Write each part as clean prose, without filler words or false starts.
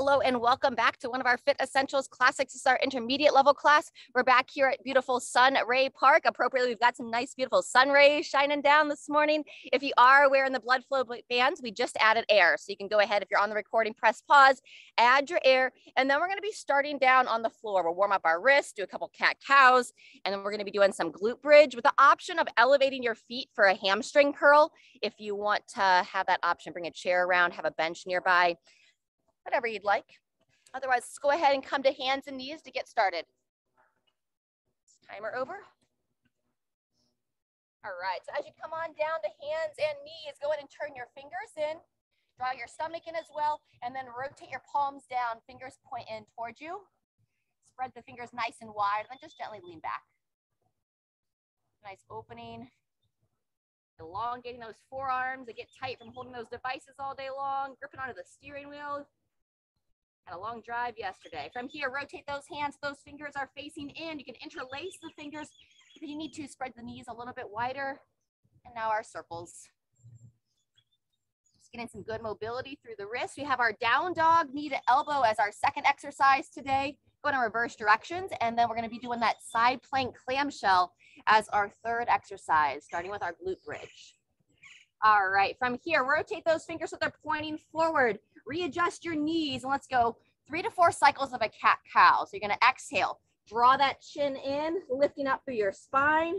Hello and welcome back to one of our Fit Essentials classics. This is our intermediate level class. We're back here at beautiful Sun Ray Park. Appropriately, we've got some nice, beautiful sun rays shining down this morning. If you are wearing the Bloodflow bands, we just added air. So you can go ahead, if you're on the recording, press pause, add your air, and then we're going to be starting down on the floor. We'll warm up our wrists, do a couple cat-cows, and then we're going to be doing some glute bridge with the option of elevating your feet for a hamstring curl. If you want to have that option, bring a chair around, have a bench nearby, whatever you'd like. Otherwise, let's go ahead and come to hands and knees to get started. Timer over. All right, so as you come on down to hands and knees, go ahead and turn your fingers in, draw your stomach in as well, and then rotate your palms down, fingers point in towards you. Spread the fingers nice and wide, and then just gently lean back. Nice opening. Elongating those forearms. They get tight from holding those devices all day long, gripping onto the steering wheel. Had a long drive yesterday. From here, rotate those hands. Those fingers are facing in. You can interlace the fingers if you need to. Spread the knees a little bit wider. And now our circles. Just getting some good mobility through the wrist. We have our down dog, knee to elbow as our second exercise today. Going in reverse directions. And then we're going to be doing that side plank clamshell as our third exercise, starting with our glute bridge. All right, from here, rotate those fingers so they're pointing forward. Readjust your knees, and let's go 3 to 4 cycles of a cat-cow. So you're gonna exhale, draw that chin in, lifting up through your spine,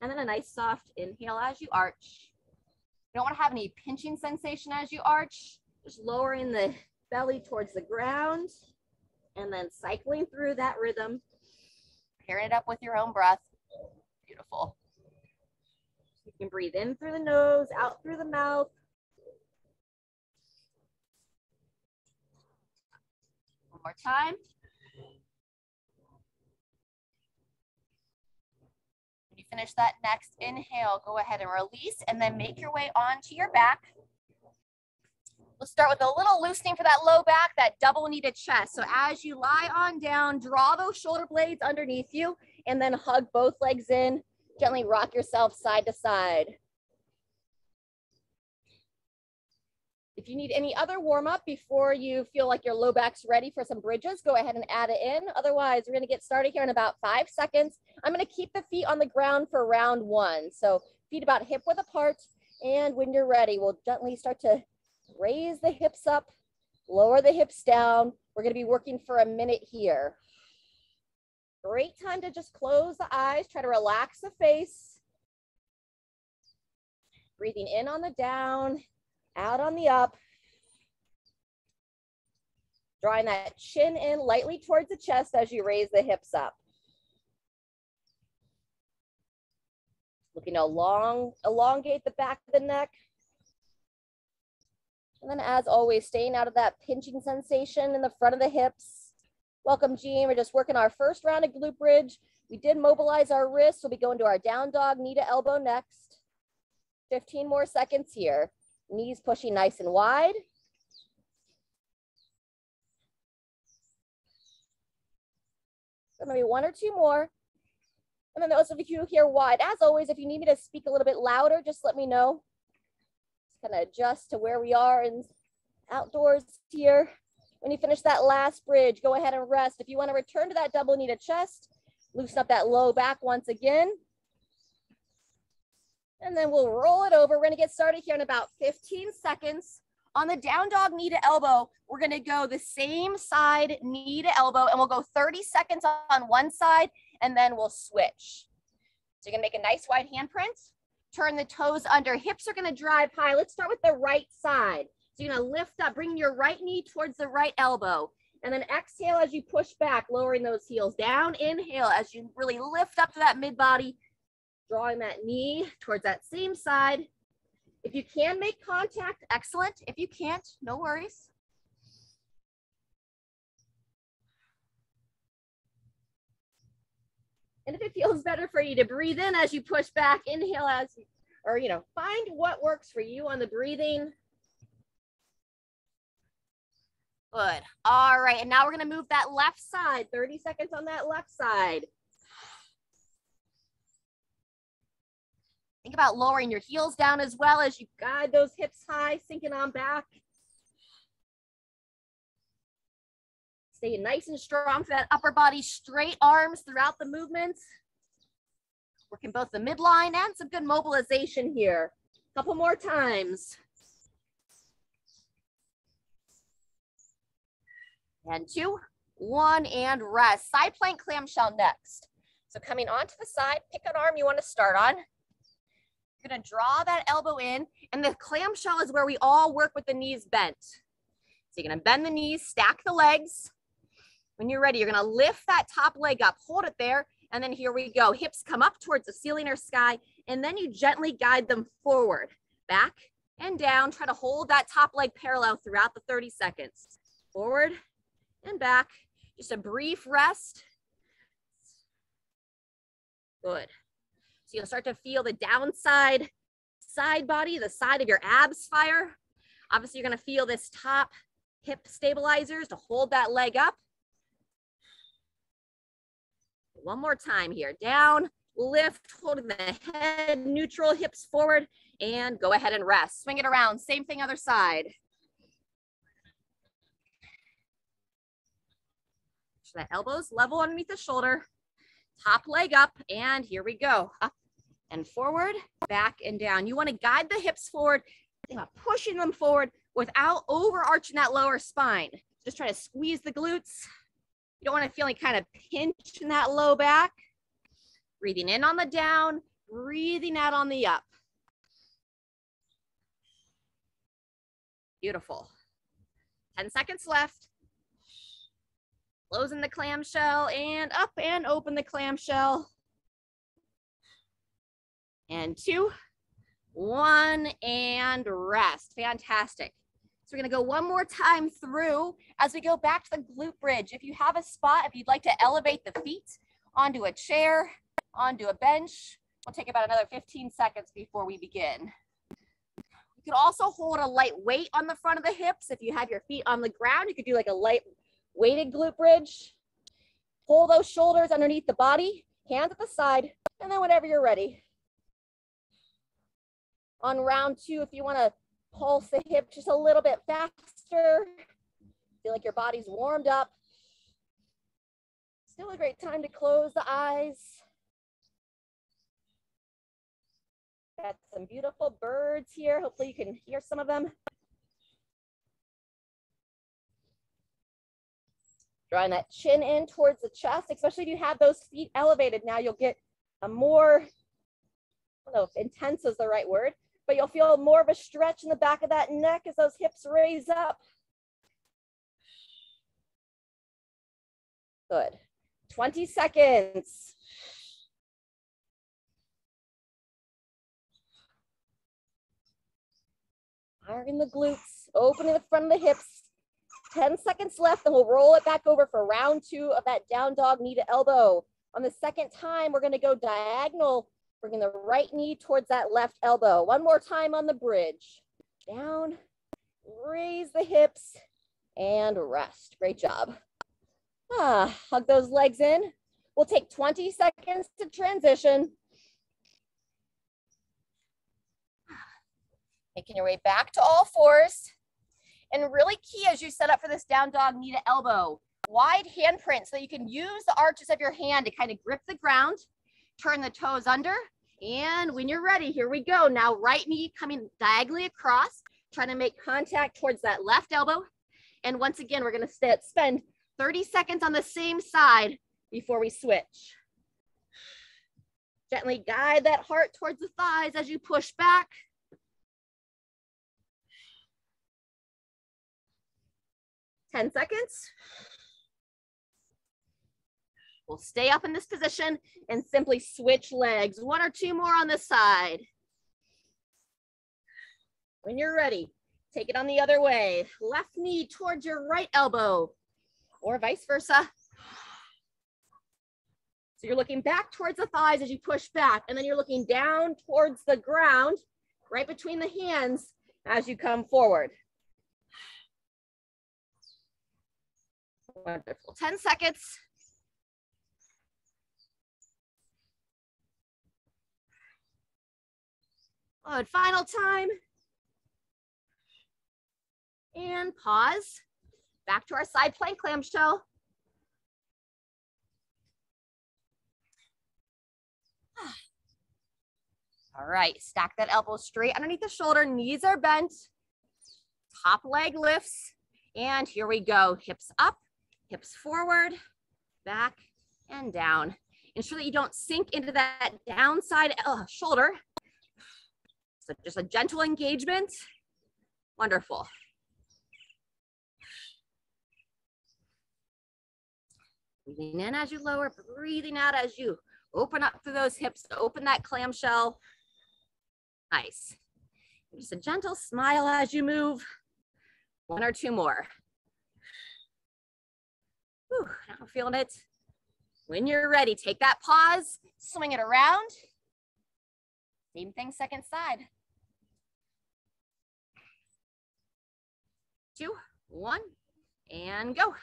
and then a nice soft inhale as you arch. You don't wanna have any pinching sensation as you arch, just lowering the belly towards the ground, and then cycling through that rhythm, pairing it up with your own breath. Beautiful. You can breathe in through the nose, out through the mouth. One more time. When you finish that next inhale, go ahead and release and then make your way onto your back. Let's start with a little loosening for that low back, that double kneaded chest. So as you lie on down, draw those shoulder blades underneath you and then hug both legs in. Gently rock yourself side to side. If you need any other warm up before you feel like your low back's ready for some bridges, go ahead and add it in. Otherwise, we're gonna get started here in about 5 seconds. I'm gonna keep the feet on the ground for round 1. So feet about hip width apart. And when you're ready, we'll gently start to raise the hips up, lower the hips down. We're gonna be working for a minute here. Great time to just close the eyes, try to relax the face. Breathing in on the down, out on the up. Drawing that chin in lightly towards the chest as you raise the hips up. Looking to elongate the back of the neck. And then as always, staying out of that pinching sensation in the front of the hips. Welcome, Jean. We're just working our first round of glute bridge. We did mobilize our wrists. We'll be going to our down dog, knee to elbow next. 15 more seconds here. Knees pushing nice and wide. So maybe 1 or 2 more. And then those of you here wide, as always, if you need me to speak a little bit louder, just let me know. Just kind of adjust to where we are in outdoors here. When you finish that last bridge, go ahead and rest. If you want to return to that double kneaded chest, loosen up that low back once again. And then we'll roll it over. We're going to get started here in about 15 seconds. On the down dog, knee to elbow, we're going to go the same side, knee to elbow, and we'll go 30 seconds on one side, and then we'll switch. So you're going to make a nice wide handprint. Turn the toes under. Hips are going to drive high. Let's start with the right side. So you're gonna lift up, bring your right knee towards the right elbow, and then exhale as you push back, lowering those heels down. Inhale as you really lift up to that mid body, drawing that knee towards that same side. If you can make contact, excellent. If you can't, no worries. And if it feels better for you to breathe in as you push back, inhale as, or find what works for you on the breathing. Good. All right, and now we're gonna move that left side, 30 seconds on that left side. Think about lowering your heels down as well as you guide those hips high, sinking on back. Stay nice and strong for that upper body, straight arms throughout the movements. Working both the midline and some good mobilization here. Couple more times. And 2, 1, and rest. Side plank clamshell next. So coming onto the side, pick an arm you want to start on. You're going to draw that elbow in, and the clamshell is where we all work with the knees bent. So you're going to bend the knees, stack the legs. When you're ready, you're going to lift that top leg up, hold it there, and then here we go. Hips come up towards the ceiling or sky, and then you gently guide them forward, back and down. Try to hold that top leg parallel throughout the 30 seconds. Forward and back. Just a brief rest. Good. So you'll start to feel the downside side body, the side of your abs fire. Obviously, you're going to feel this top hip stabilizers to hold that leg up. One more time here. Down, lift, holding the head neutral, hips forward, and go ahead and rest. Swing it around. Same thing other side. So that elbows level underneath the shoulder. Top leg up, and here we go. Up and forward, back and down. You want to guide the hips forward, think about pushing them forward without overarching that lower spine. Just try to squeeze the glutes. You don't want to feel any kind of pinch in that low back. Breathing in on the down, breathing out on the up. Beautiful. 10 seconds left. Closing the clamshell and up and open the clamshell. And 2, 1, and rest. Fantastic. So we're going to go one more time through as we go back to the glute bridge. If you have a spot, if you'd like to elevate the feet onto a chair, onto a bench, we'll take about another 15 seconds before we begin. You could also hold a light weight on the front of the hips. If you have your feet on the ground, you could do like a light weighted glute bridge. Pull those shoulders underneath the body, hands at the side, and then whenever you're ready. On round 2, if you want to pulse the hip just a little bit faster, feel like your body's warmed up. Still a great time to close the eyes. Got some beautiful birds here. Hopefully you can hear some of them. Drawing that chin in towards the chest, especially if you have those feet elevated now, you'll get a more, I don't know if intense is the right word, but you'll feel more of a stretch in the back of that neck as those hips raise up. Good. 20 seconds. Firing the glutes, opening the front of the hips. 10 seconds left, and we'll roll it back over for round 2 of that down dog knee to elbow. On the second time, we're going to go diagonal, bringing the right knee towards that left elbow. One more time on the bridge. Down, raise the hips, and rest. Great job. Hug those legs in. We'll take 20 seconds to transition. Making your way back to all fours. And really key as you set up for this down dog knee to elbow, wide handprint so that you can use the arches of your hand to kind of grip the ground, turn the toes under, and when you're ready, here we go. Now right knee coming diagonally across, trying to make contact towards that left elbow. And once again, we're going to spend 30 seconds on the same side before we switch. Gently guide that heart towards the thighs as you push back. 10 seconds. We'll stay up in this position and simply switch legs. 1 or 2 more on this side. When you're ready, take it on the other way. Left knee towards your right elbow or vice versa. So you're looking back towards the thighs as you push back, and then you're looking down towards the ground, right between the hands as you come forward. Wonderful. 10 seconds. Good. Final time. And pause. Back to our side plank clamshell. All right, stack that elbow straight underneath the shoulder, knees are bent, top leg lifts, and here we go. Hips up, hips forward, back, and down. Ensure that you don't sink into that downside shoulder. So just a gentle engagement. Wonderful. Breathing in as you lower, breathing out as you open up through those hips, open that clamshell. Nice. Just a gentle smile as you move. One or two more. Whew, now I'm feeling it. When you're ready, take that pause, swing it around. Same thing, second side. 2, 1, and go.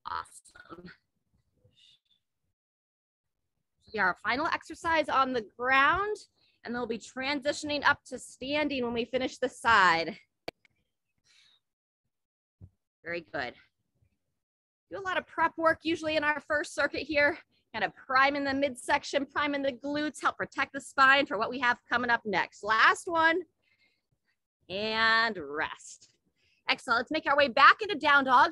Awesome. Our final exercise on the ground, and they'll be transitioning up to standing when we finish the side. Very good. Do a lot of prep work usually in our first circuit here, kind of priming the midsection, priming the glutes, help protect the spine for what we have coming up next. Last one, and rest. Excellent. Let's make our way back into down dog.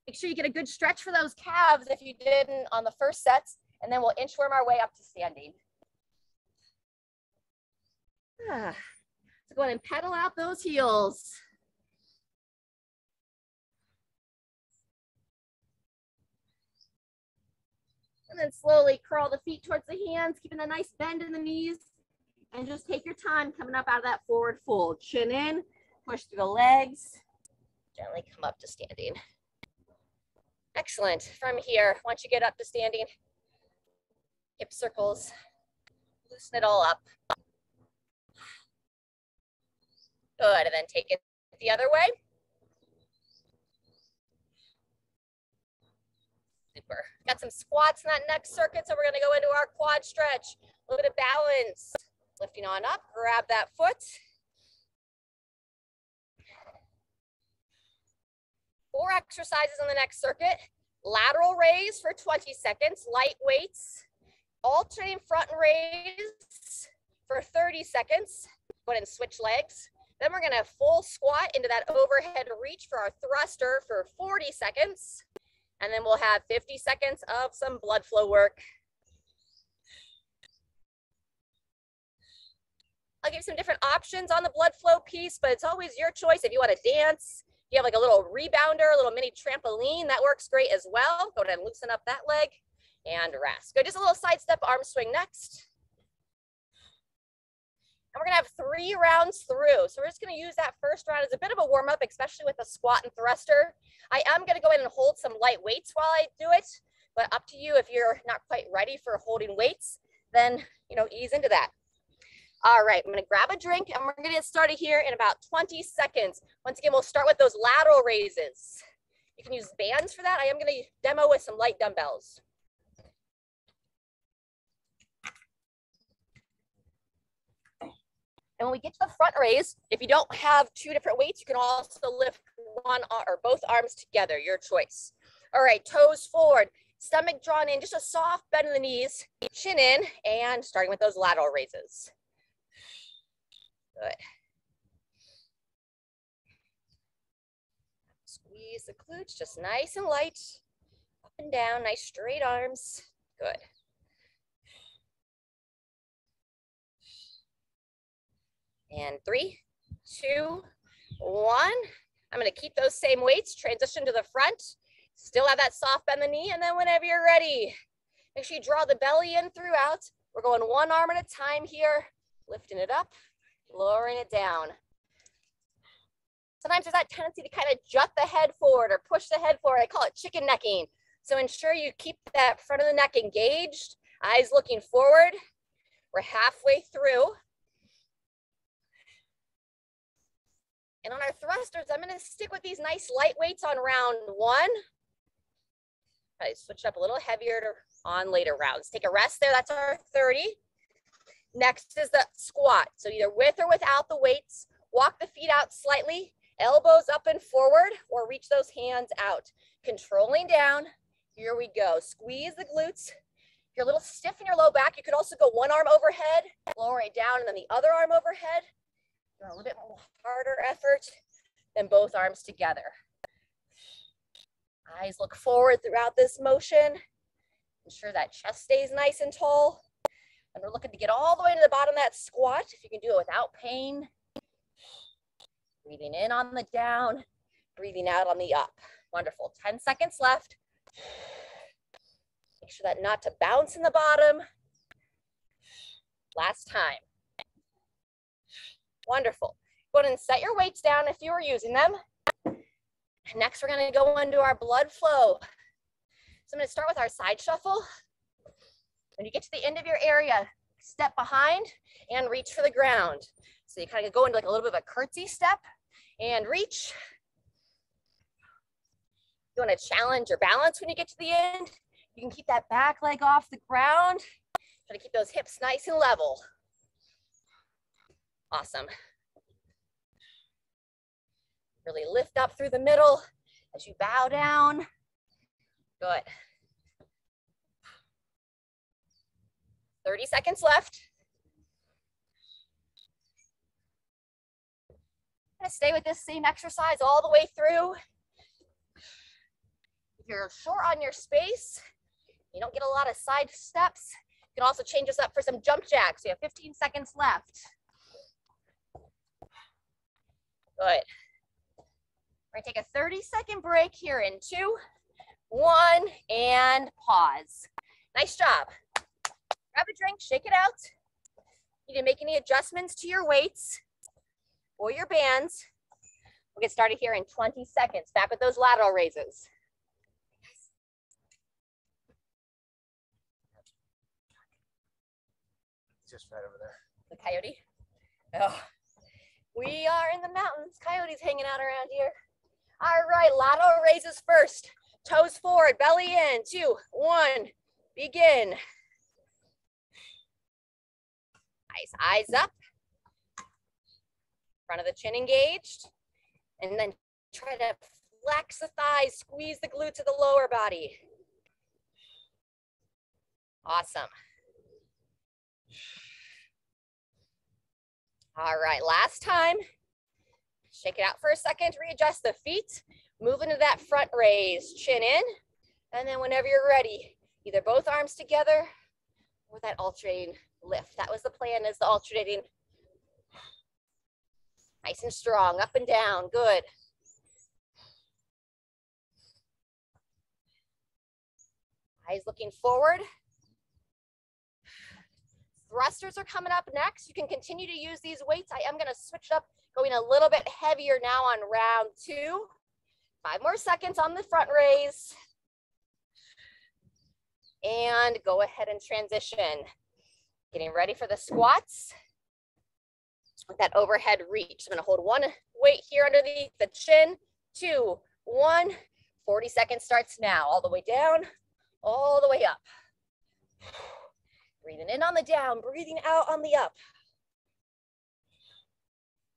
Make sure you get a good stretch for those calves if you didn't on the first sets. And then we'll inchworm our way up to standing. So go ahead and pedal out those heels. And then slowly curl the feet towards the hands, keeping a nice bend in the knees. And just take your time coming up out of that forward fold. Chin in, push through the legs. Gently come up to standing. Excellent. From here, once you get up to standing, hip circles, loosen it all up. Good, and then take it the other way. Super. Got some squats in that next circuit, so we're gonna go into our quad stretch. A little bit of balance. Lifting on up, grab that foot. 4 exercises on the next circuit. Lateral raise for 20 seconds, light weights. Alternating front raise for 30 seconds. Go ahead and switch legs. Then we're gonna full squat into that overhead reach for our thruster for 40 seconds. And then we'll have 50 seconds of some blood flow work. I'll give you some different options on the blood flow piece, but it's always your choice. If you want to dance, you have like a little rebounder, a little mini trampoline, that works great as well. Go ahead and loosen up that leg. And rest. Good, just a little side step arm swing next. And we're gonna have 3 rounds through. So we're just gonna use that first round as a bit of a warm up, especially with the squat and thruster. I am gonna go ahead and hold some light weights while I do it, but up to you. If you're not quite ready for holding weights, then, ease into that. All right, I'm gonna grab a drink and we're gonna get started here in about 20 seconds. Once again, we'll start with those lateral raises. You can use bands for that. I am gonna demo with some light dumbbells. And when we get to the front raise, if you don't have 2 different weights, you can also lift one or both arms together, your choice. All right, toes forward, stomach drawn in, just a soft bend in the knees, chin in, and starting with those lateral raises. Good. Squeeze the glutes, just nice and light, up and down, nice straight arms. Good. And 3, 2, 1. I'm gonna keep those same weights, transition to the front, still have that soft bend in the knee, and then whenever you're ready, make sure you draw the belly in throughout. We're going one arm at a time here, lifting it up, lowering it down. Sometimes there's that tendency to kind of jut the head forward or push the head forward. I call it chicken necking. So ensure you keep that front of the neck engaged, eyes looking forward. We're halfway through. And on our thrusters, I'm gonna stick with these nice light weights on round 1. I switch up a little heavier on later rounds. Take a rest there, that's our 30. Next is the squat. So either with or without the weights, walk the feet out slightly, elbows up and forward, or reach those hands out. Controlling down, here we go. Squeeze the glutes. If you're a little stiff in your low back, you could also go one arm overhead, lower it down, and then the other arm overhead. A little bit more harder effort than both arms together. Eyes look forward throughout this motion. Ensure that chest stays nice and tall. And we're looking to get all the way to the bottom of that squat. If you can do it without pain. Breathing in on the down, breathing out on the up. Wonderful. 10 seconds left. Make sure that not to bounce in the bottom. Last time. Wonderful. Go ahead and set your weights down if you were using them. Next, we're going to go into our blood flow. So I'm going to start with our side shuffle. When you get to the end of your area, step behind and reach for the ground. So you kind of go into like a little bit of a curtsy step and reach. You want to challenge your balance when you get to the end. You can keep that back leg off the ground. Try to keep those hips nice and level. Awesome. Really lift up through the middle as you bow down. Good. 30 seconds left. I'm gonna stay with this same exercise all the way through. If you're short on your space, you don't get a lot of side steps, you can also change this up for some jump jacks. You have 15 seconds left. Good. We're gonna take a 30-second break here in 2, 1, and pause. Nice job. Grab a drink, shake it out. You need to make any adjustments to your weights or your bands. We'll get started here in 20 seconds. Back with those lateral raises. Just right over there. The coyote? Oh, we are in the mountains. Coyotes hanging out around here. All right, lateral raises first. Toes forward, belly in. 2, 1, begin. Nice, eyes up. Front of the chin engaged. And then try to flex the thighs, squeeze the glutes of the lower body. Awesome. All right, last time. Shake it out for a second, readjust the feet, move into that front raise, chin in, and then whenever you're ready, either both arms together or that alternating lift. That was the plan, is the alternating. Nice and strong, up and down, good. Eyes looking forward. Thrusters are coming up next. You can continue to use these weights. I am gonna switch up, going a little bit heavier now on round 2. 5 more seconds on the front raise. And go ahead and transition. Getting ready for the squats with that overhead reach. I'm gonna hold one weight here underneath the chin. 2, 1, 40 seconds starts now. All the way down, all the way up. Breathing in on the down, breathing out on the up.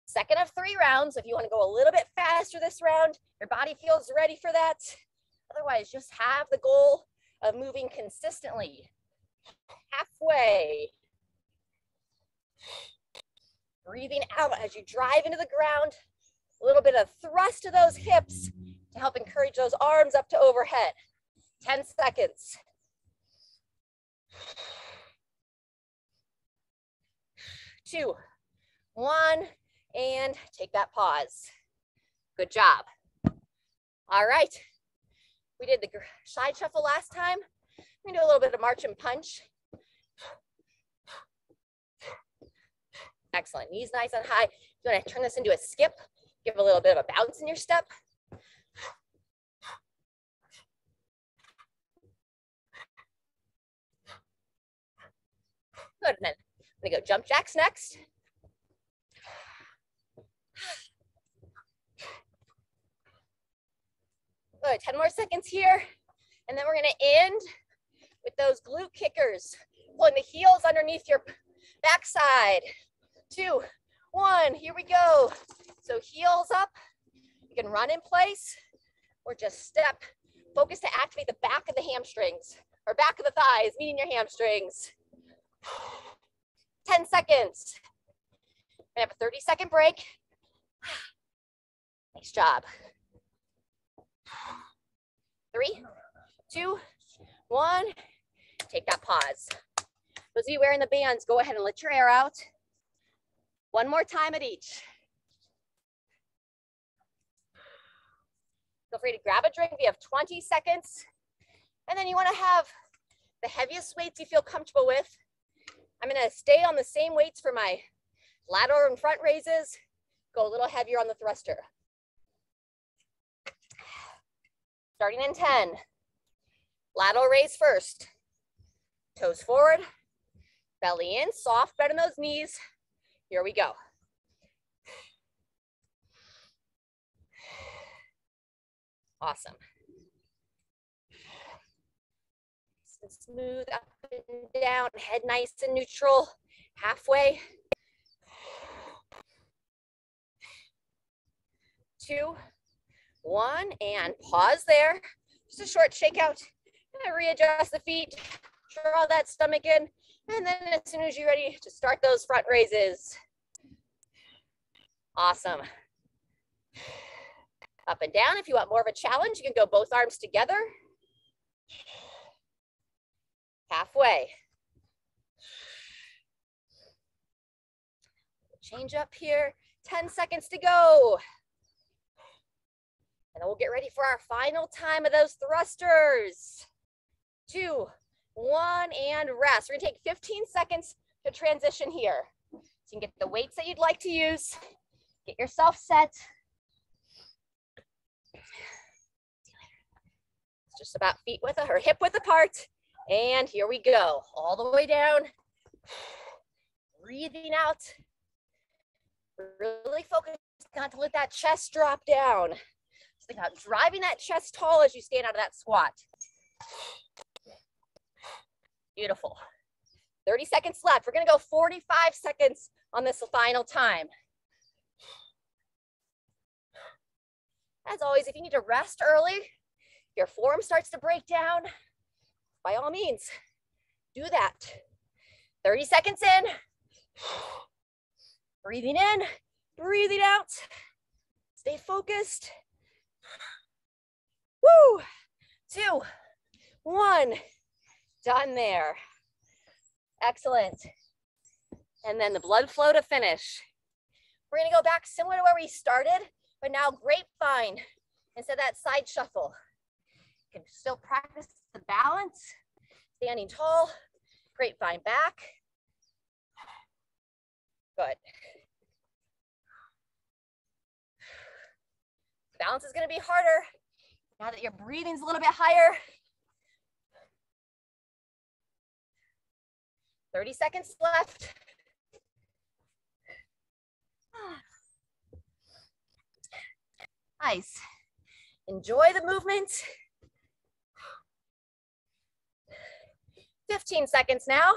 Second of 3 rounds. If you want to go a little bit faster this round, your body feels ready for that. Otherwise, just have the goal of moving consistently. Halfway. Breathing out as you drive into the ground. A little bit of thrust to those hips to help encourage those arms up to overhead. 10 seconds. 2, 1, and take that pause. Good job. All right. We did the side shuffle last time. We're gonna do a little bit of march and punch. Excellent. Knees nice and high. You want to turn this into a skip. Give a little bit of a bounce in your step. Good. And then I'm gonna go jump jacks next. Good. 10 more seconds here. And then we're gonna end with those glute kickers. Pulling the heels underneath your Backside. 2, 1, here we go. So heels up, you can run in place or just step. Focus to activate the back of the hamstrings or back of the thighs, meaning your hamstrings. 10 seconds. We have a 30-second break. Nice job. 3, 2, 1. Take that pause. Those of you wearing the bands, go ahead and let your air out. One more time at each. Feel free to grab a drink. We have 20 seconds. And then you want to have the heaviest weights you feel comfortable with. I'm going to stay on the same weights for my lateral and front raises. Go a little heavier on the thruster. Starting in 10. Lateral raise first. Toes forward. Belly in. Soft bend in those knees. Here we go. Awesome. Smooth up and down, head nice and neutral, halfway. 2, 1, and pause there. Just a short shakeout. And readjust the feet, draw that stomach in, and then as soon as you're ready to start those front raises. Awesome. Up and down. If you want more of a challenge, you can go both arms together. Halfway. Change up here. 10 seconds to go. And then we'll get ready for our final time of those thrusters. 2, 1, and rest. We're gonna take 15 seconds to transition here. So you can get the weights that you'd like to use. Get yourself set. It's just about feet width or hip width apart. And here we go, all the way down. Breathing out. Really focus not to let that chest drop down. Just think about driving that chest tall as you stand out of that squat. Beautiful. 30 seconds left. We're gonna go 45 seconds on this final time. As always, if you need to rest early, your form starts to break down, by all means, do that. 30 seconds in. Breathing in, breathing out. Stay focused. Woo! 2, 1. Done there. Excellent. And then the blood flow to finish. We're gonna go back similar to where we started, but now grapevine instead of that side shuffle. You can still practice the balance, standing tall, grapevine back. Good. Balance is gonna be harder now that your breathing's a little bit higher. 30 seconds left. Nice. Enjoy the movement. 15 seconds now.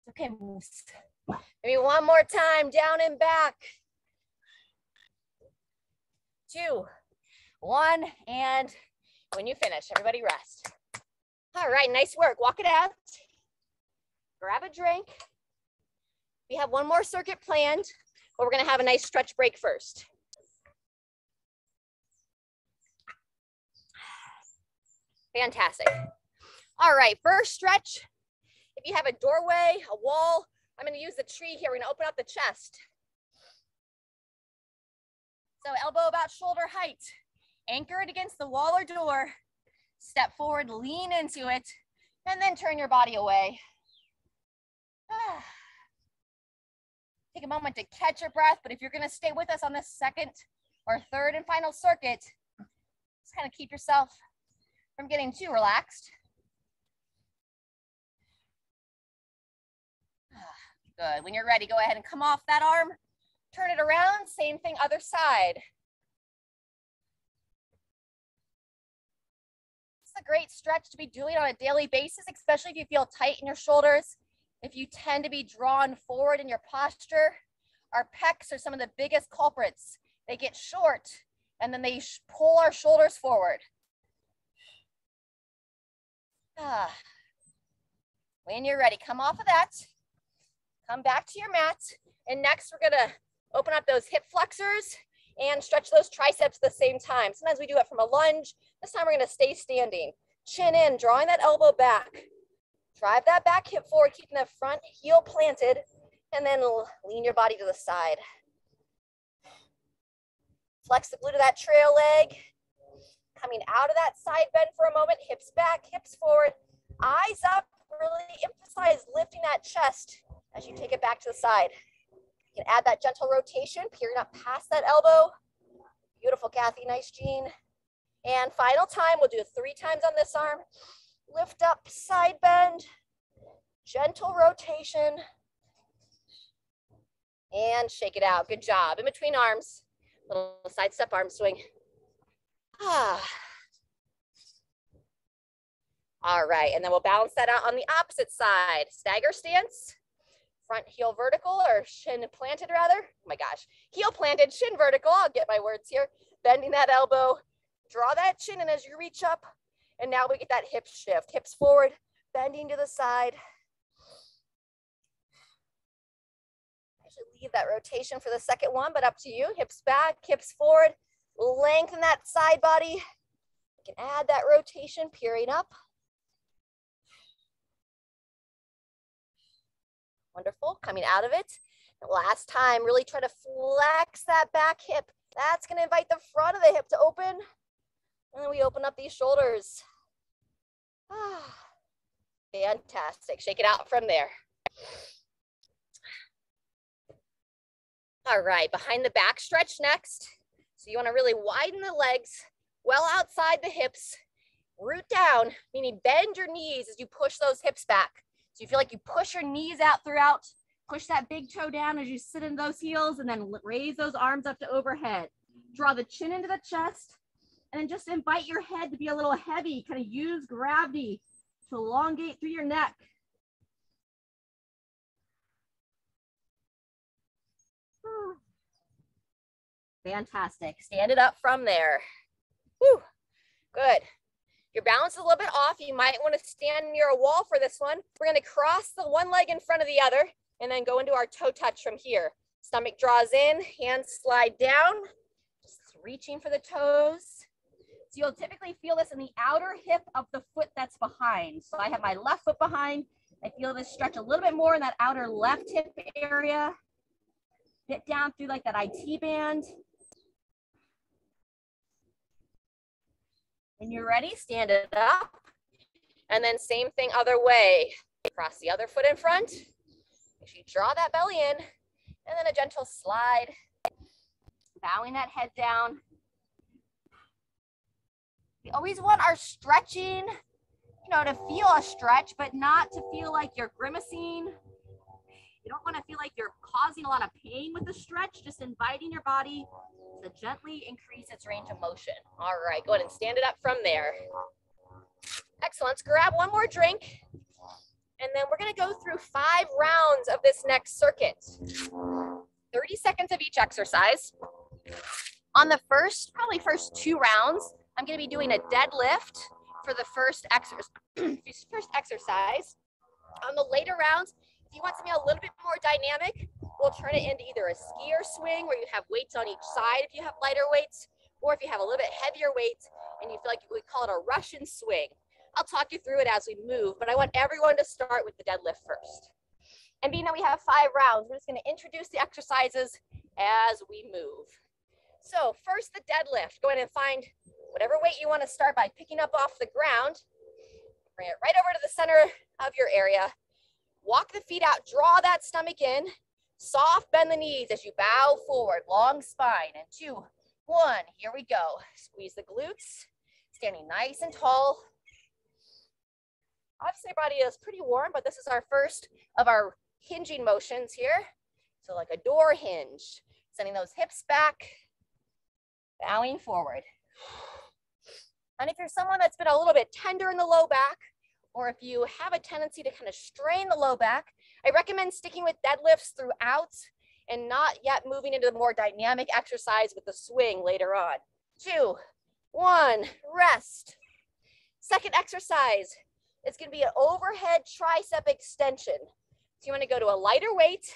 Okay, maybe one more time, down and back. 2, 1, and when you finish, everybody rest. All right, nice work. Walk it out. Grab a drink. We have one more circuit planned, but we're gonna have a nice stretch break first. Fantastic. All right, first stretch. If you have a doorway, a wall, I'm gonna use the tree here. We're gonna open up the chest. So elbow about shoulder height. Anchor it against the wall or door. Step forward, lean into it, and then turn your body away. Take a moment to catch your breath, but if you're gonna stay with us on this second or third and final circuit, just kind of keep yourself from getting too relaxed. Good, when you're ready, go ahead and come off that arm, turn it around, same thing, other side. a great stretch to be doing on a daily basis, especially if you feel tight in your shoulders, if you tend to be drawn forward in your posture. Our pecs are some of the biggest culprits. They get short and then they pull our shoulders forward. When you're ready, come off of that. Come back to your mat. And next we're gonna open up those hip flexors and stretch those triceps at the same time. Sometimes we do it from a lunge. This time we're gonna stay standing. Chin in, drawing that elbow back. Drive that back hip forward, keeping the front heel planted, and then lean your body to the side. Flex the glute of that trail leg. Coming out of that side bend for a moment, hips back, hips forward, eyes up. Really emphasize lifting that chest as you take it back to the side. You can add that gentle rotation, peering up past that elbow. Beautiful, Kathy, nice, Jean. And final time, we'll do it 3 times on this arm. Lift up, side bend, gentle rotation, and shake it out. Good job. In between arms, little side step arm swing. All right, and then we'll balance that out on the opposite side. Stagger stance, front heel vertical, or shin planted rather. Oh my gosh, heel planted, shin vertical. I'll get my words here. Bending that elbow, draw that chin in as you reach up. And now we get that hip shift. Hips forward, bending to the side. I should leave that rotation for the second one, but up to you. Hips back, hips forward. Lengthen that side body. You can add that rotation, peering up. Wonderful, coming out of it. And last time, really try to flex that back hip. That's gonna invite the front of the hip to open. And then we open up these shoulders. Fantastic, shake it out from there. All right, behind the back stretch next. So you wanna really widen the legs, well outside the hips, root down, meaning bend your knees as you push those hips back. So you feel like you push your knees out throughout, push that big toe down as you sit in those heels, and then raise those arms up to overhead. Draw the chin into the chest, and then just invite your head to be a little heavy, kind of use gravity to elongate through your neck. Fantastic, stand it up from there. Whew. Good. Your balance is a little bit off. You might want to stand near a wall for this one. We're going to cross the one leg in front of the other and then go into our toe touch from here. Stomach draws in, hands slide down, just reaching for the toes. So you'll typically feel this in the outer hip of the foot that's behind. So I have my left foot behind. I feel this stretch a little bit more in that outer left hip area. Get down through like that IT band. When you're ready, stand it up. And then same thing other way. Cross the other foot in front. Make sure you draw that belly in. And then a gentle slide. Bowing that head down. We always want our stretching, to feel a stretch, but not to feel like you're grimacing. You don't want to feel like you're causing a lot of pain with the stretch, just inviting your body to gently increase its range of motion. All right, go ahead and stand it up from there. Excellent, let's grab one more drink. And then we're gonna go through 5 rounds of this next circuit. 30 seconds of each exercise. On the first 2 rounds, I'm gonna be doing a deadlift for the first exercise. On the later rounds, if you want something a little bit more dynamic, we'll turn it into either a skier swing where you have weights on each side if you have lighter weights, or if you have a little bit heavier weights and you feel like we call it a Russian swing. I'll talk you through it as we move, but I want everyone to start with the deadlift first. And being that we have 5 rounds, we're just going to introduce the exercises as we move. So first, the deadlift. Go ahead and find whatever weight you want to start by picking up off the ground. Bring it right over to the center of your area. Walk the feet out, draw that stomach in. Soft bend the knees as you bow forward, long spine. And 2, 1, here we go. Squeeze the glutes, standing nice and tall. Obviously, your body is pretty warm, but this is our first of our hinging motions here. So like a door hinge, sending those hips back, bowing forward. And if you're someone that's been a little bit tender in the low back, or if you have a tendency to kind of strain the low back, I recommend sticking with deadlifts throughout and not yet moving into the more dynamic exercise with the swing later on. 2, 1, rest. Second exercise, it's going to be an overhead tricep extension. So you want to go to a lighter weight,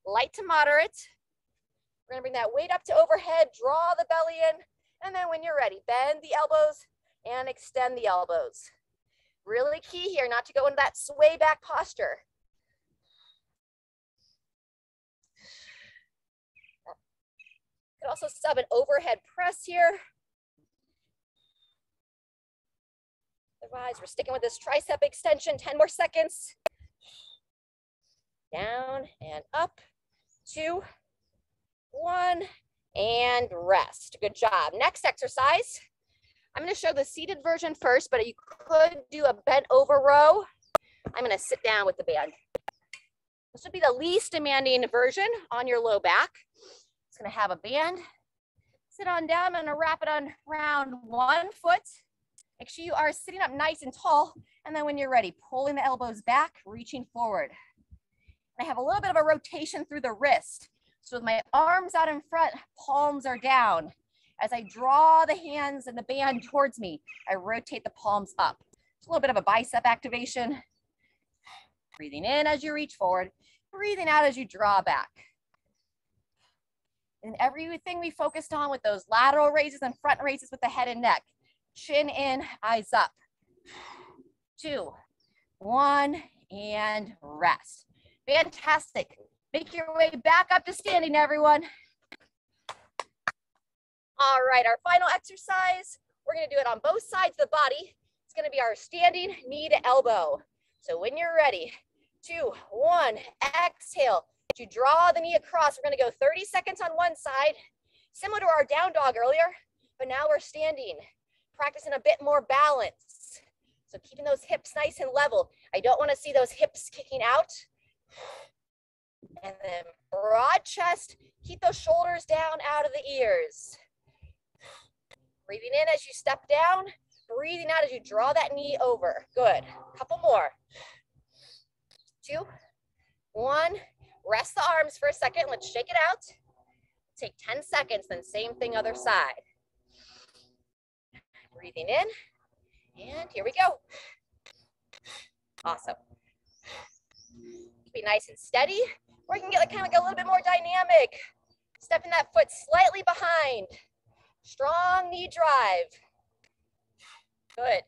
light to moderate. We're going to bring that weight up to overhead, draw the belly in, and then when you're ready, bend the elbows and extend the elbows. Really key here not to go into that sway back posture. You can also sub an overhead press here. Otherwise, we're sticking with this tricep extension, 10 more seconds. Down and up, 2, 1, and rest. Good job. Next exercise, I'm going to show the seated version first, but you could do a bent over row. I'm going to sit down with the band. This would be the least demanding version on your low back. It's going to have a band. Sit on down. I'm going to wrap it on around 1 foot. Make sure you are sitting up nice and tall. And then when you're ready, pulling the elbows back, reaching forward. I have a little bit of a rotation through the wrist. So with my arms out in front, palms are down. As I draw the hands and the band towards me, I rotate the palms up. It's a little bit of a bicep activation. Breathing in as you reach forward, breathing out as you draw back. And everything we focused on with those lateral raises and front raises with the head and neck. Chin in, eyes up. 2, 1, and rest. Fantastic. Make your way back up to standing, everyone. All right, our final exercise, we're going to do it on both sides of the body. It's going to be our standing knee to elbow. So when you're ready, 2, 1, exhale. As you draw the knee across, we're going to go 30 seconds on one side, similar to our down dog earlier, but now we're standing, practicing a bit more balance. So keeping those hips nice and level. I don't want to see those hips kicking out. And then broad chest, keep those shoulders down out of the ears. Breathing in as you step down, breathing out as you draw that knee over. Good. Couple more. 2, 1. Rest the arms for a second. Let's shake it out. Take 10 seconds, then same thing other side. Breathing in, and here we go. Awesome. Be nice and steady, or you can get like, kind of like a little bit more dynamic. Stepping that foot slightly behind. Strong knee drive. Good.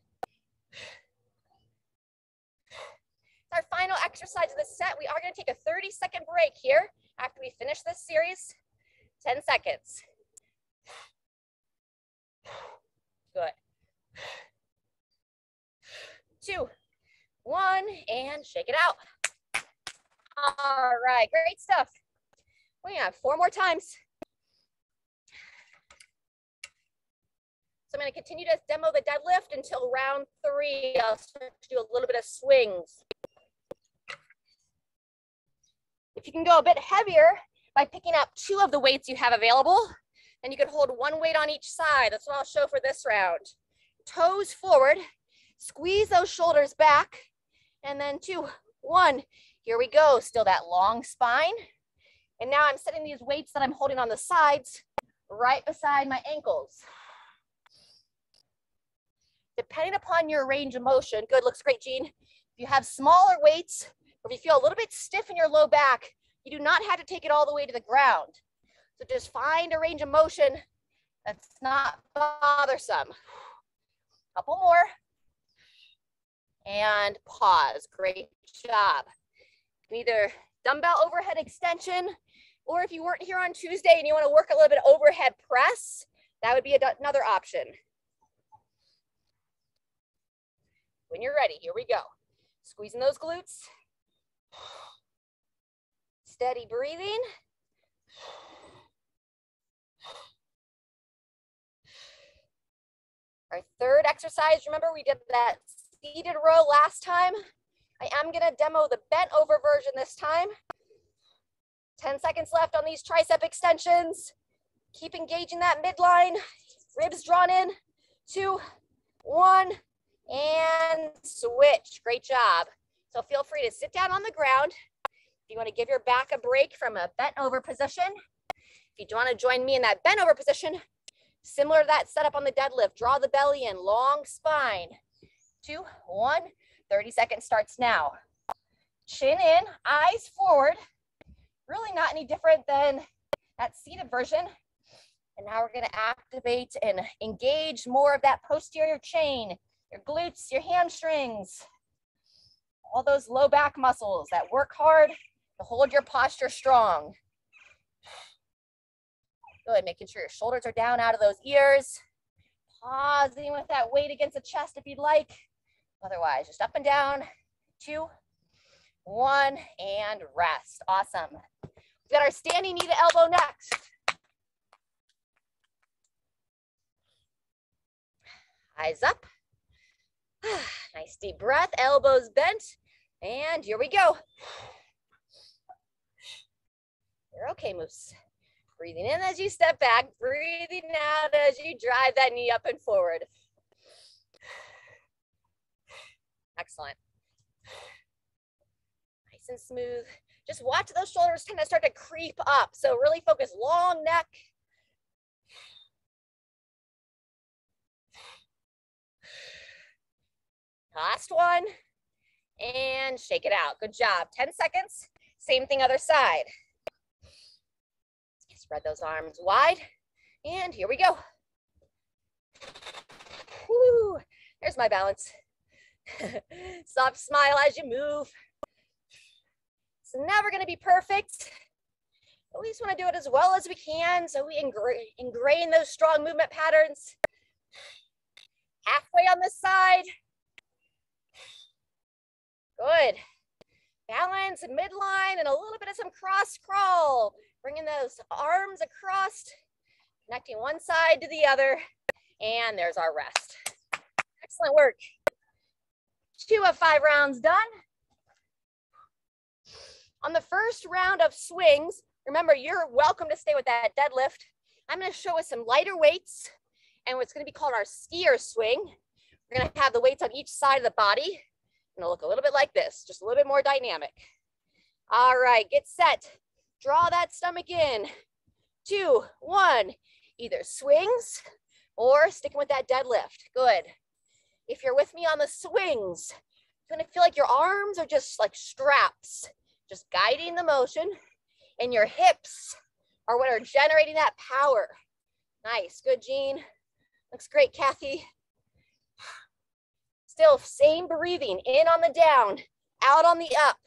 Our final exercise of the set. We are going to take a 30-second break here after we finish this series. 10 seconds. Good. 2, 1, and shake it out. All right, great stuff. We have 4 more times. So I'm going to continue to demo the deadlift until round 3. I'll start to do a little bit of swings. If you can go a bit heavier by picking up 2 of the weights you have available, then you could hold 1 weight on each side. That's what I'll show for this round. Toes forward, squeeze those shoulders back, and then 2, 1. Here we go. Still that long spine. And now I'm setting these weights that I'm holding on the sides right beside my ankles. Depending upon your range of motion, good, looks great, Jean. If you have smaller weights, or if you feel a little bit stiff in your low back, you do not have to take it all the way to the ground. So just find a range of motion that's not bothersome. Couple more. And pause. Great job. Either dumbbell overhead extension, or if you weren't here on Tuesday and you want to work a little bit of overhead press, that would be another option. When you're ready, here we go. Squeezing those glutes. Steady breathing. Our third exercise, remember we did that seated row last time. I am gonna demo the bent over version this time. 10 seconds left on these tricep extensions. Keep engaging that midline. Ribs drawn in, 2, 1, and switch. Great job. So feel free to sit down on the ground. If you want to give your back a break from a bent over position, if you want to join me in that bent over position, similar to that setup on the deadlift, draw the belly in, long spine. 2, 1, 30 seconds starts now. Chin in, eyes forward. Really not any different than that seated version. And now we're going to activate and engage more of that posterior chain, your glutes, your hamstrings, all those low back muscles that work hard to hold your posture strong. Good, making sure your shoulders are down out of those ears. Pausing with that weight against the chest if you'd like. Otherwise, just up and down. 2, 1, and rest. Awesome. We've got our standing knee to elbow next. Eyes up. Nice deep breath, elbows bent. And here we go. You're okay, Moose. Breathing in as you step back, breathing out as you drive that knee up and forward. Excellent. Nice and smooth. Just watch those shoulders kind of start to creep up. So really focus, long neck. Last one. And shake it out. Good job. 10 seconds. Same thing other side. Spread those arms wide. And here we go. Woo. There's my balance. Soft smile as you move. It's never going to be perfect, but we just want to do it as well as we can so we ingrain those strong movement patterns. Halfway on this side. Good. Balance midline and a little bit of some cross crawl. Bringing those arms across, connecting one side to the other, and there's our rest. Excellent work. 2 of 5 rounds done. On the first round of swings, remember, you're welcome to stay with that deadlift. I'm going to show us some lighter weights and what's going to be called our skier swing. We're going to have the weights on each side of the body. It'll look a little bit like this, just a little bit more dynamic. All right, get set. Draw that stomach in. 2, 1, either swings or sticking with that deadlift. Good. If you're with me on the swings, you're going to feel like your arms are just like straps, just guiding the motion, and your hips are what are generating that power. Nice, good, Jean. Looks great, Kathy. Still same breathing, in on the down, out on the up.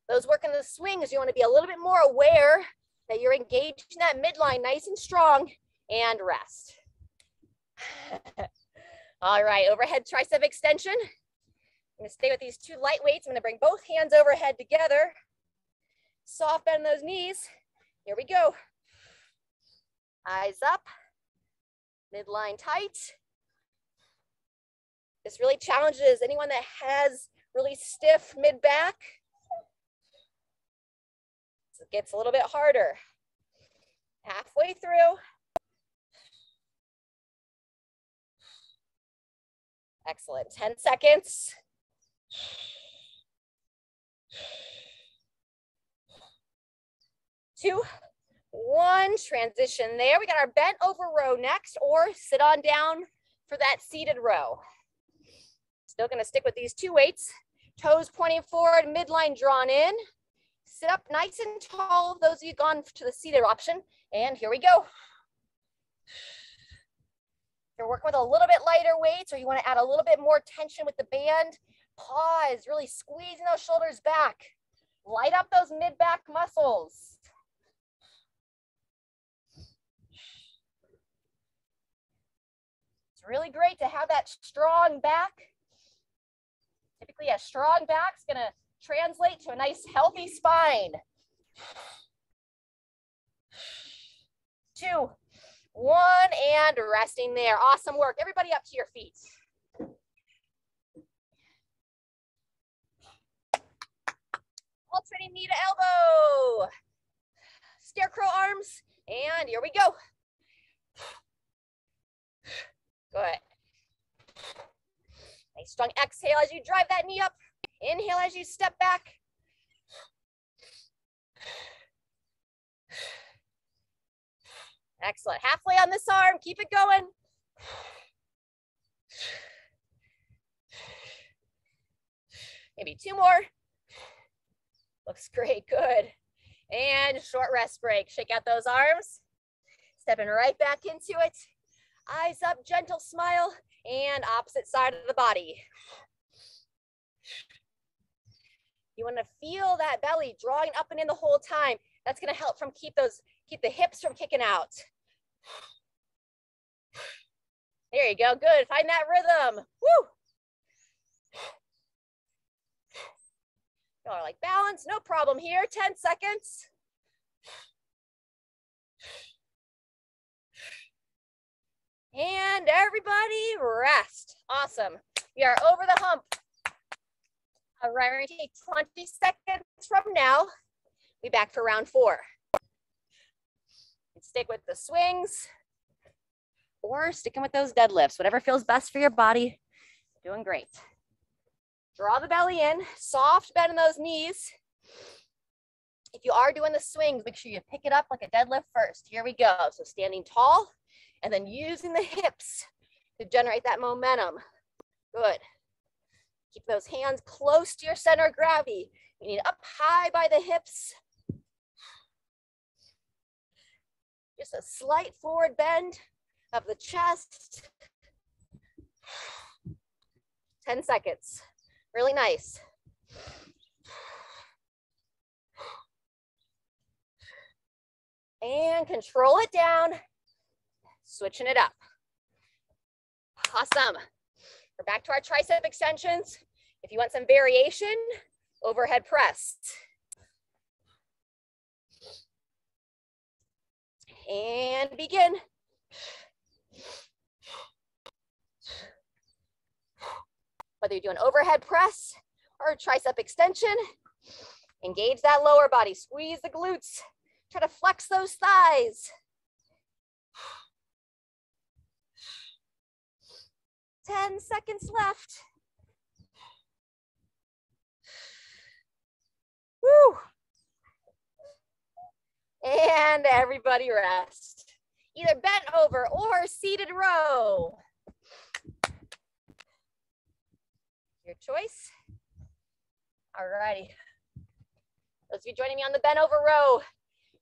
Those working the swings, you want to be a little bit more aware that you're engaged in that midline nice and strong, and rest. All right, overhead tricep extension. I'm going to stay with these 2 light weights. I'm going to bring both hands overhead together. Soft bend those knees. Here we go. Eyes up, midline tight. This really challenges anyone that has really stiff mid-back. It gets a little bit harder. Halfway through. Excellent. 10 seconds. Two, one, transition there. We got our bent over row next, or sit on down for that seated row. Still gonna stick with these 2 weights. Toes pointing forward, midline drawn in. Sit up nice and tall, those of you gone to the seated option. And here we go. If you're working with a little bit lighter weights, or you wanna add a little bit more tension with the band, pause, really squeezing those shoulders back. Light up those mid-back muscles. It's really great to have that strong back. Typically a strong back's gonna translate to a nice healthy spine. 2, 1, and resting there. Awesome work. Everybody up to your feet. Alternating knee to elbow. Scarecrow arms, and here we go. Nice strong exhale as you drive that knee up. Inhale as you step back. Excellent. Halfway on this arm. Keep it going. Maybe 2 more. Looks great. Good. And short rest break. Shake out those arms. Stepping right back into it. Eyes up, gentle smile, and opposite side of the body. You want to feel that belly drawing up and in the whole time. That's going to help from keep the hips from kicking out. There you go. Good. Find that rhythm. Woo! Y'all are like, balance, no problem here. 10 seconds. And everybody rest. Awesome. We are over the hump. All right, we're gonna take 20 seconds from now. Be back for round 4. Stick with the swings or sticking with those deadlifts, whatever feels best for your body. Doing great. Draw the belly in, soft bend in those knees. If you are doing the swings, make sure you pick it up like a deadlift first. Here we go. So standing tall and then using the hips to generate that momentum. Good. Keep those hands close to your center of gravity. You need up high by the hips. Just a slight forward bend of the chest. 10 seconds. Really nice. And control it down. Switching it up. Awesome. We're back to our tricep extensions. If you want some variation, overhead press. And begin. Whether you're doing overhead press or tricep extension, engage that lower body, squeeze the glutes, try to flex those thighs. 10 seconds left. Woo. And everybody rest. Either bent over or seated row. Your choice. All righty. Those of you joining me on the bent over row,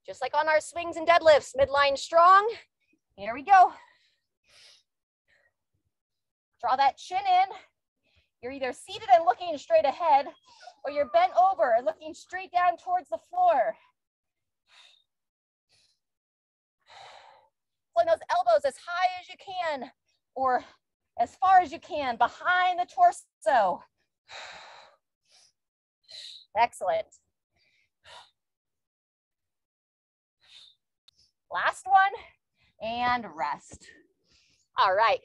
just like on our swings and deadlifts, midline strong. Here we go. Draw that chin in. You're either seated and looking straight ahead, or you're bent over and looking straight down towards the floor. Pulling those elbows as high as you can, or as far as you can, behind the torso. Excellent. Last one, and rest. All right.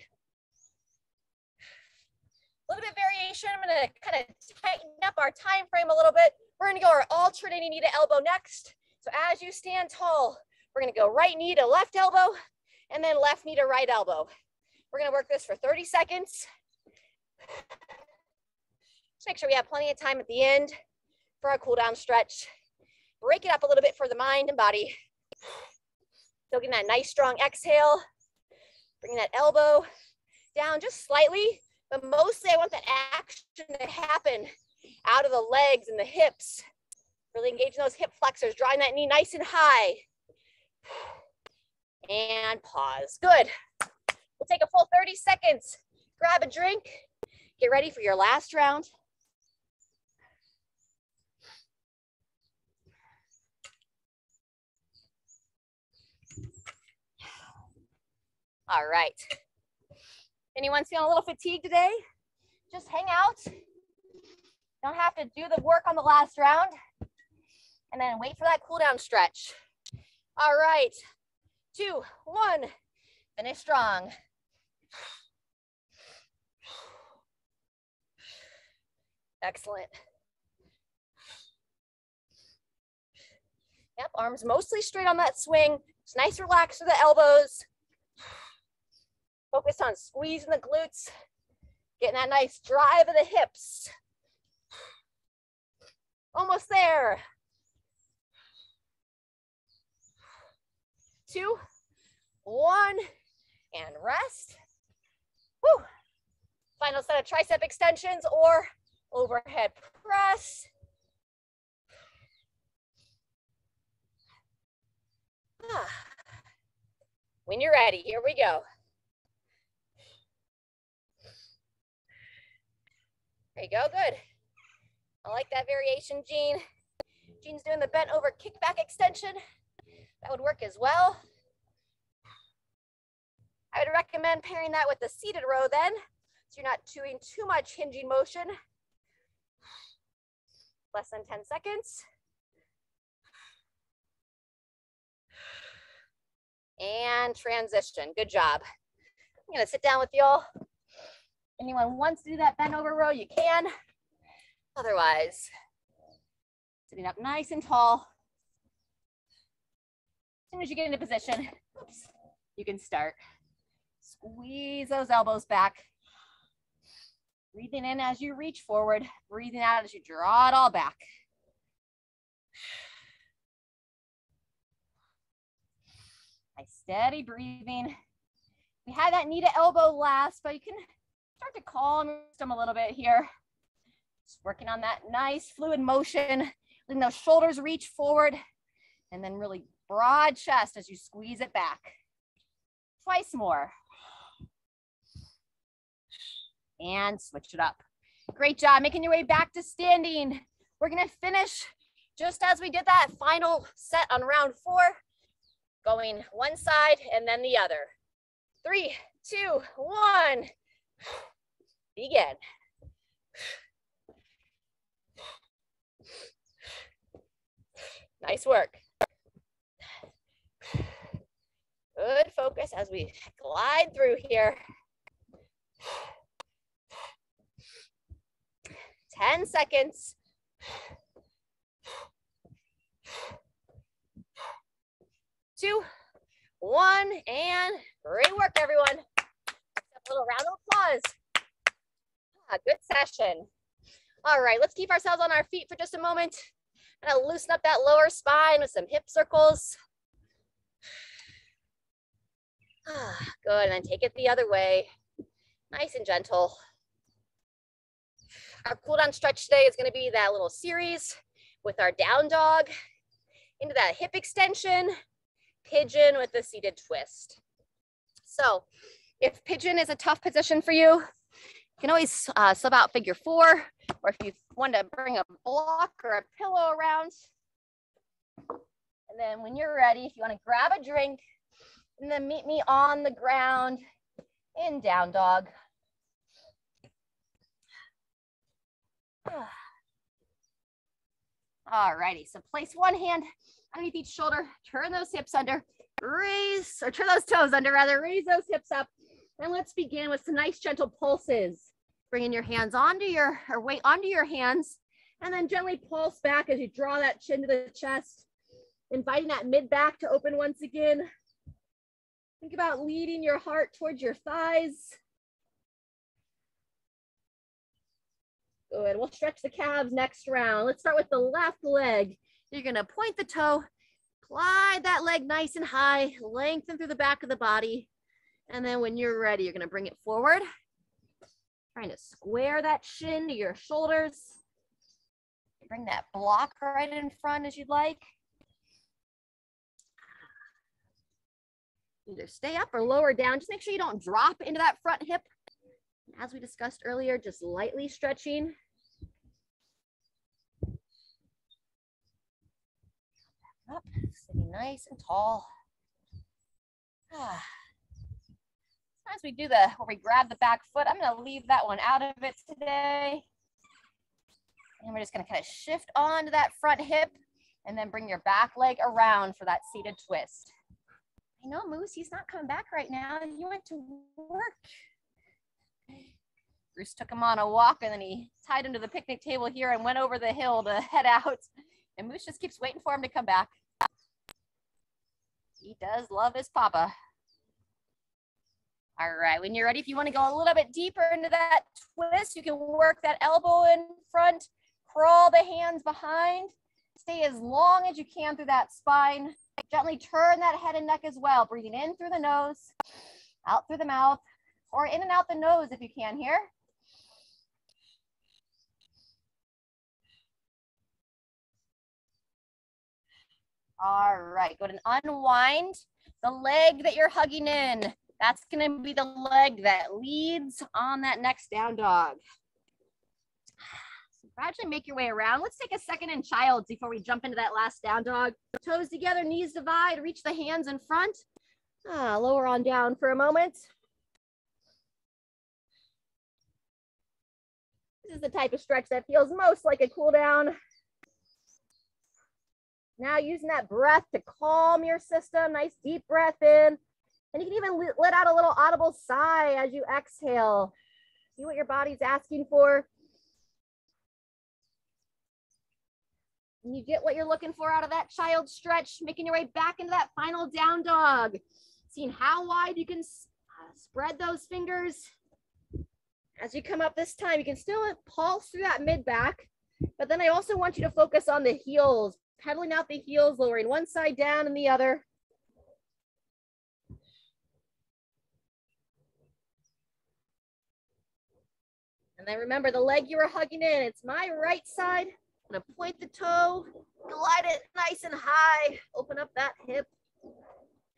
A little bit of variation. I'm gonna kind of tighten up our time frame a little bit. We're gonna go our alternating knee to elbow next. So as you stand tall, we're gonna go right knee to left elbow, and then left knee to right elbow. We're gonna work this for 30 seconds. Just make sure we have plenty of time at the end for our cool down stretch. Break it up a little bit for the mind and body. Still getting that nice strong exhale. Bring that elbow down just slightly, but mostly I want that action to happen out of the legs and the hips. Really engaging those hip flexors, drawing that knee nice and high. And pause. Good. We'll take a full 30 seconds. Grab a drink. Get ready for your last round. All right. Anyone feeling a little fatigued today? Just hang out. Don't have to do the work on the last round. And then wait for that cool down stretch. All right. 2, 1. Finish strong. Excellent. Yep, arms mostly straight on that swing. It's nice relax to the elbows. Focus on squeezing the glutes. Getting that nice drive of the hips. Almost there. 2, 1, and rest. Woo. Final set of tricep extensions or overhead press. When you're ready, here we go. There you go, good. I like that variation, Jean. Jean's doing the bent over kickback extension. That would work as well. I would recommend pairing that with the seated row then, so you're not doing too much hinging motion. Less than 10 seconds. And transition, good job. I'm gonna sit down with y'all. Anyone wants to do that bent over row, you can. Otherwise, sitting up nice and tall. As soon as you get into position, oops, you can start. Squeeze those elbows back. Breathing in as you reach forward, breathing out as you draw it all back. Nice steady breathing. We had that knee to elbow last, but you can start to calm your system a little bit here. Just working on that nice fluid motion, letting those shoulders reach forward, and then really broad chest as you squeeze it back. Twice more. And switch it up. Great job, making your way back to standing. We're gonna finish just as we did that final set on round 4, going one side and then the other. 3, 2, 1, begin. Nice work. Good focus as we glide through here. 10 seconds. 2, 1, and great work, everyone. A little round of applause. Good session. All right, let's keep ourselves on our feet for just a moment. I'm gonna loosen up that lower spine with some hip circles. Good, and then take it the other way. Nice and gentle. Our cool down stretch today is gonna be that little series with our down dog into that hip extension, pigeon with the seated twist. So if pigeon is a tough position for you, you can always sub out figure 4, or if you want to bring a block or a pillow around. And then when you're ready, if you want to grab a drink, and then meet me on the ground in down dog. All righty, so place one hand underneath each shoulder, turn those hips under, raise, or turn those toes under rather, raise those hips up. And let's begin with some nice gentle pulses. Bringing your hands onto your, or weight onto your hands, and then gently pulse back as you draw that chin to the chest, inviting that mid back to open once again. Think about leading your heart towards your thighs. Good, we'll stretch the calves next round. Let's start with the left leg. You're gonna point the toe, glide that leg nice and high, lengthen through the back of the body. And then when you're ready, you're gonna bring it forward. Trying to square that shin to your shoulders. Bring that block right in front as you'd like. Either stay up or lower down. Just make sure you don't drop into that front hip. As we discussed earlier, just lightly stretching. Up, sitting nice and tall. As we do where we grab the back foot, I'm going to leave that one out of it today. And we're just going to kind of shift onto that front hip and then bring your back leg around for that seated twist. I know, Moose, he's not coming back right now. He went to work. Bruce took him on a walk and then he tied him to the picnic table here and went over the hill to head out. And Moose just keeps waiting for him to come back. He does love his papa. All right, when you're ready, if you want to go a little bit deeper into that twist, you can work that elbow in front, crawl the hands behind, stay as long as you can through that spine. Gently turn that head and neck as well, breathing in through the nose, out through the mouth, or in and out the nose if you can here. All right, go ahead and unwind the leg that you're hugging in. That's going to be the leg that leads on that next down dog. So gradually make your way around. Let's take a second in child's before we jump into that last down dog. Toes together, knees divide, reach the hands in front. Lower on down for a moment. This is the type of stretch that feels most like a cool down. Now using that breath to calm your system, nice deep breath in. And you can even let out a little audible sigh as you exhale. See what your body's asking for. And you get what you're looking for out of that child stretch, making your way back into that final down dog. Seeing how wide you can spread those fingers. As you come up this time, you can still pulse through that mid back, but then I also want you to focus on the heels, pedaling out the heels, lowering one side down and the other. And then remember the leg you were hugging in, it's my right side. I'm gonna point the toe, glide it nice and high, open up that hip, and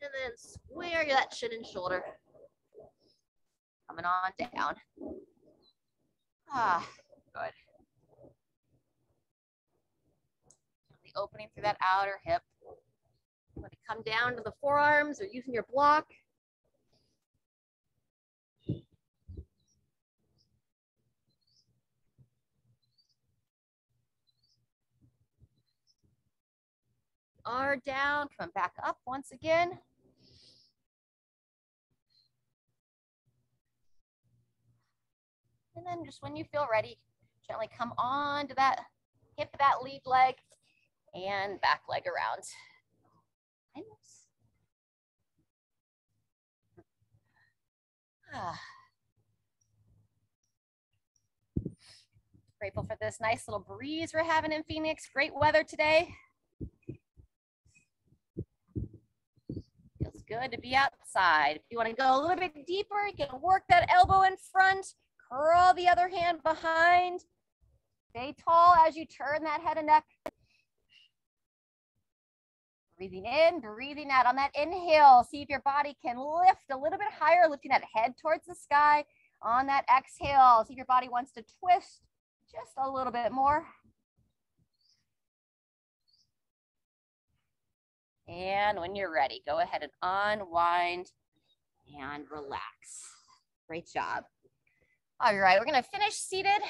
then square that shin and shoulder. Coming on down. Good. The opening through that outer hip. Let it come down to the forearms or using your block. R down, come back up once again. And then just when you feel ready, gently come on to that hip, that lead leg, and back leg around. Grateful for this nice little breeze we're having in Phoenix. Great weather today. Feels good to be outside. If you want to go a little bit deeper, you can work that elbow in front, curl the other hand behind. Stay tall as you turn that head and neck. Breathing in, breathing out. On that inhale, see if your body can lift a little bit higher, lifting that head towards the sky. On that exhale, see if your body wants to twist just a little bit more. And when you're ready, go ahead and unwind and relax. Great job. All right, we're gonna finish seated.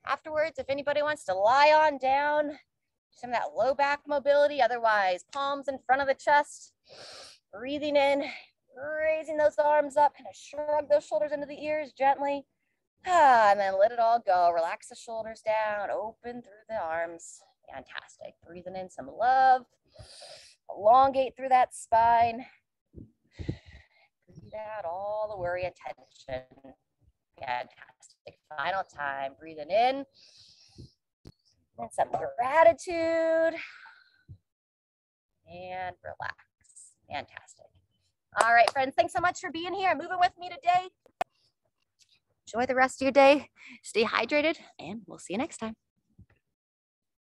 Afterwards, if anybody wants to lie on down, some of that low back mobility, otherwise palms in front of the chest, breathing in, raising those arms up, kind of shrug those shoulders into the ears gently, and then let it all go. Relax the shoulders down, open through the arms. Fantastic. Breathing in some love, elongate through that spine. Breathe out all the worry and tension. Fantastic. Final time, breathing in. And some gratitude. And relax. Fantastic. All right, friends, thanks so much for being here and moving with me today. Enjoy the rest of your day. Stay hydrated, and we'll see you next time.